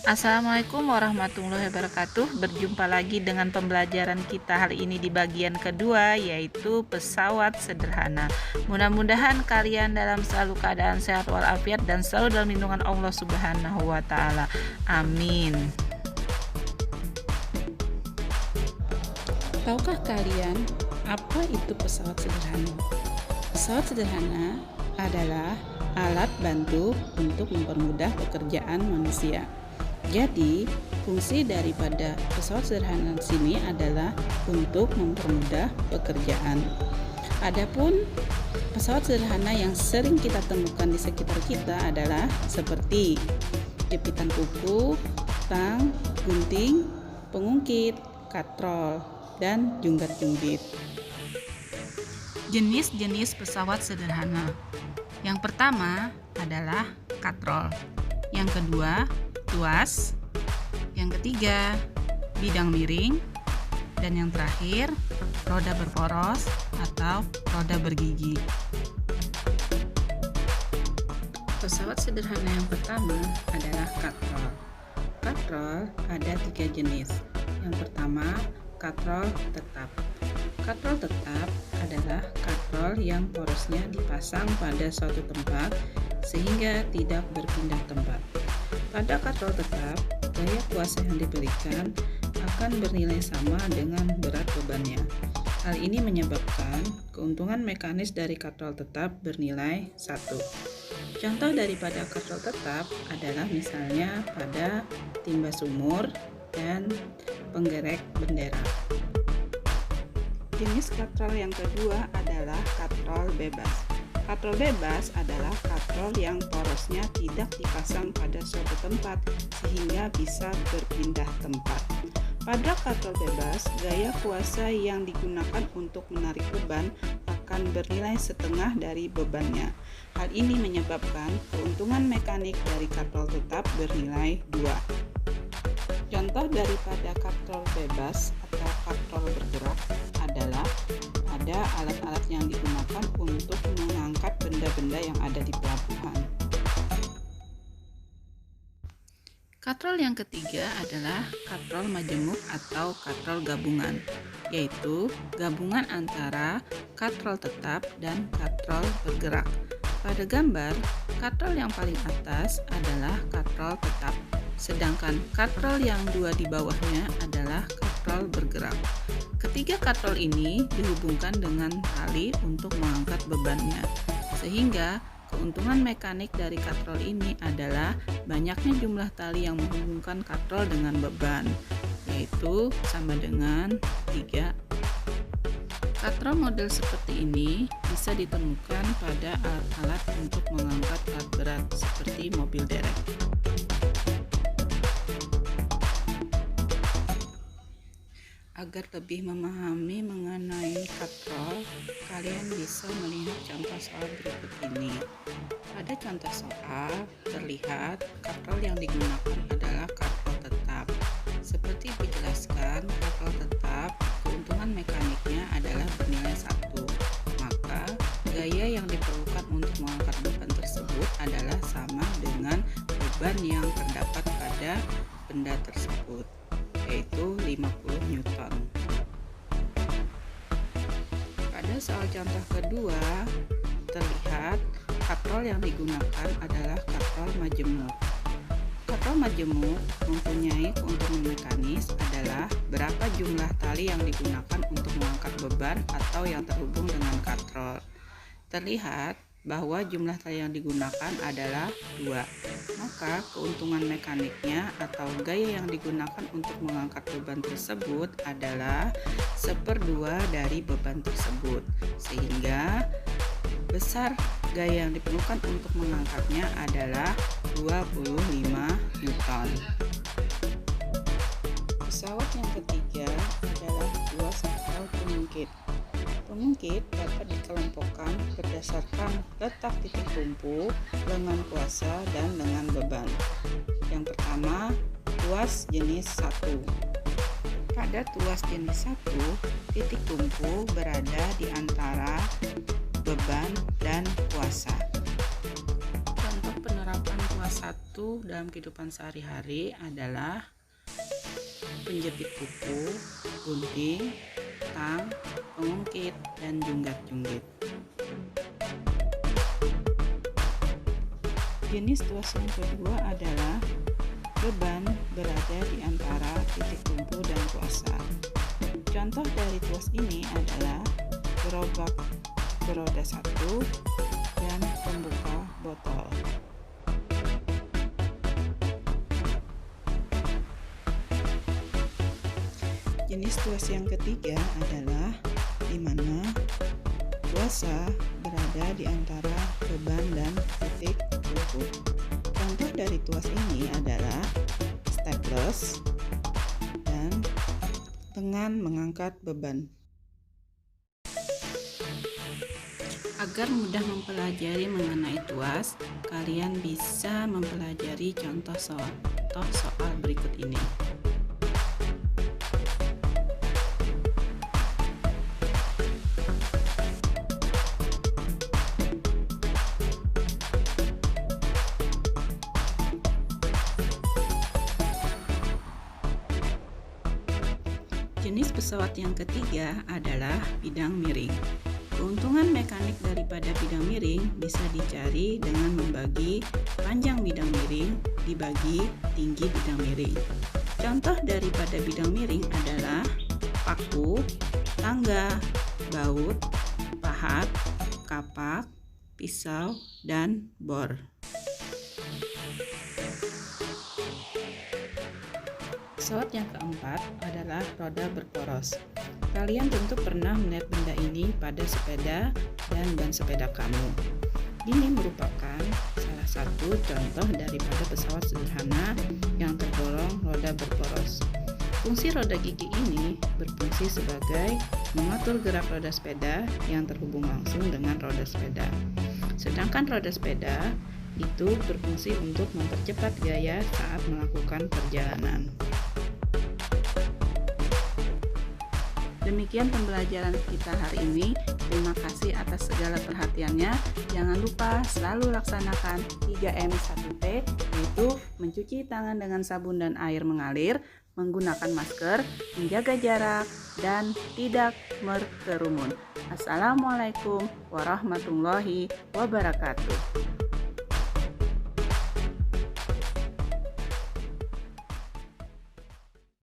Assalamualaikum warahmatullahi wabarakatuh. Berjumpa lagi dengan pembelajaran kita hari ini di bagian kedua, yaitu pesawat sederhana. Mudah-mudahan kalian dalam selalu keadaan sehat walafiat dan selalu dalam lindungan Allah Subhanahu wa Ta'ala. Amin. Tahukah kalian apa itu pesawat sederhana? Pesawat sederhana adalah alat bantu untuk mempermudah pekerjaan manusia. Jadi, fungsi daripada pesawat sederhana di sini adalah untuk mempermudah pekerjaan. Adapun pesawat sederhana yang sering kita temukan di sekitar kita adalah seperti jepitan kuku, tang, gunting, pengungkit, katrol, dan junggat-junggit. Jenis-jenis pesawat sederhana. Yang pertama adalah katrol. Yang kedua, tuas. Yang ketiga, bidang miring. Dan yang terakhir, roda berporos atau roda bergigi. Pesawat sederhana yang pertama adalah katrol. Katrol ada 3 jenis. Yang pertama, katrol tetap. Katrol tetap adalah katrol yang porosnya dipasang pada suatu tempat sehingga tidak berpindah tempat. Pada katrol tetap, gaya kuasa yang diberikan akan bernilai sama dengan berat bebannya. Hal ini menyebabkan keuntungan mekanis dari katrol tetap bernilai 1. Contoh daripada katrol tetap adalah misalnya pada timba sumur dan penggerek bendera. Jenis katrol yang kedua adalah katrol bebas. Katrol bebas adalah katrol yang porosnya tidak dipasang pada suatu tempat sehingga bisa berpindah tempat. Pada katrol bebas, gaya kuasa yang digunakan untuk menarik beban akan bernilai setengah dari bebannya. Hal ini menyebabkan keuntungan mekanik dari katrol tetap bernilai 2. Contoh daripada katrol bebas atau katrol bergerak adalah ada alat-alat yang digunakan untuk mengangkat benda-benda yang ada di pelabuhan. Katrol yang ketiga adalah katrol majemuk atau katrol gabungan, yaitu gabungan antara katrol tetap dan katrol bergerak. Pada gambar, katrol yang paling atas adalah katrol tetap, sedangkan katrol yang 2 di bawahnya adalah katrol bergerak. Ketiga katrol ini dihubungkan dengan tali untuk mengangkat bebannya, sehingga keuntungan mekanik dari katrol ini adalah banyaknya jumlah tali yang menghubungkan katrol dengan beban, yaitu sama dengan 3. Katrol model seperti ini bisa ditemukan pada alat-alat untuk mengangkat alat berat seperti mobil derek. Agar lebih memahami mengenai katrol, kalian bisa melihat contoh soal berikut ini. Pada contoh soal, terlihat katrol yang digunakan adalah katrol tetap. Seperti dijelaskan, katrol tetap, keuntungan mekaniknya adalah bernilai 1. Maka, gaya yang diperlukan untuk mengangkat beban tersebut adalah sama dengan beban yang terdapat pada benda tersebut, yaitu 50 Newton. Pada soal contoh kedua, terlihat katrol yang digunakan adalah katrol majemuk. Katrol majemuk mempunyai keuntungan mekanis adalah berapa jumlah tali yang digunakan untuk mengangkat beban atau yang terhubung dengan katrol. Terlihat bahwa jumlah tali yang digunakan adalah 2. Maka keuntungan mekaniknya atau gaya yang digunakan untuk mengangkat beban tersebut adalah 1/2 dari beban tersebut, sehingga besar gaya yang diperlukan untuk mengangkatnya adalah 25 Newton. Pesawat yang ketiga adalah tuas atau pengungkit. Pengungkit dapat dikelompokkan berdasarkan letak titik tumpu, lengan kuasa, dan lengan beban. Yang pertama, tuas jenis 1. Pada tuas jenis 1, titik tumpu berada di antara beban dan kuasa. Contoh penerapan tuas 1 membantu dalam kehidupan sehari-hari adalah penjepit kuku, gunting, tang, pengungkit, dan junggat-junggit. Jenis tuas yang kedua adalah beban berada di antara titik tumpu dan kuasa. Contoh dari tuas ini adalah gerobak beroda 1 dan pembuka botol. Jenis tuas yang ketiga adalah di mana kuasa berada di antara beban dan titik tumpu. Contoh dari tuas ini adalah staples dan dengan mengangkat beban. Agar mudah mempelajari mengenai tuas, kalian bisa mempelajari contoh soal berikut ini. Jenis pesawat yang ketiga adalah bidang miring. Keuntungan mekanik daripada bidang miring bisa dicari dengan membagi panjang bidang miring dibagi tinggi bidang miring. Contoh daripada bidang miring adalah paku, tangga, baut, pahat, kapak, pisau, dan bor. Pesawat yang keempat adalah roda berporos. Kalian tentu pernah melihat benda ini pada sepeda dan ban sepeda kamu. Ini merupakan salah satu contoh daripada pesawat sederhana yang tergolong roda berporos. Fungsi roda gigi ini berfungsi sebagai mengatur gerak roda sepeda yang terhubung langsung dengan roda sepeda. Sedangkan roda sepeda itu berfungsi untuk mempercepat gaya saat melakukan perjalanan. Demikian pembelajaran kita hari ini. Terima kasih atas segala perhatiannya. Jangan lupa selalu laksanakan 3M 1T, yaitu mencuci tangan dengan sabun dan air mengalir, menggunakan masker, menjaga jarak, dan tidak berkerumun. Assalamualaikum warahmatullahi wabarakatuh.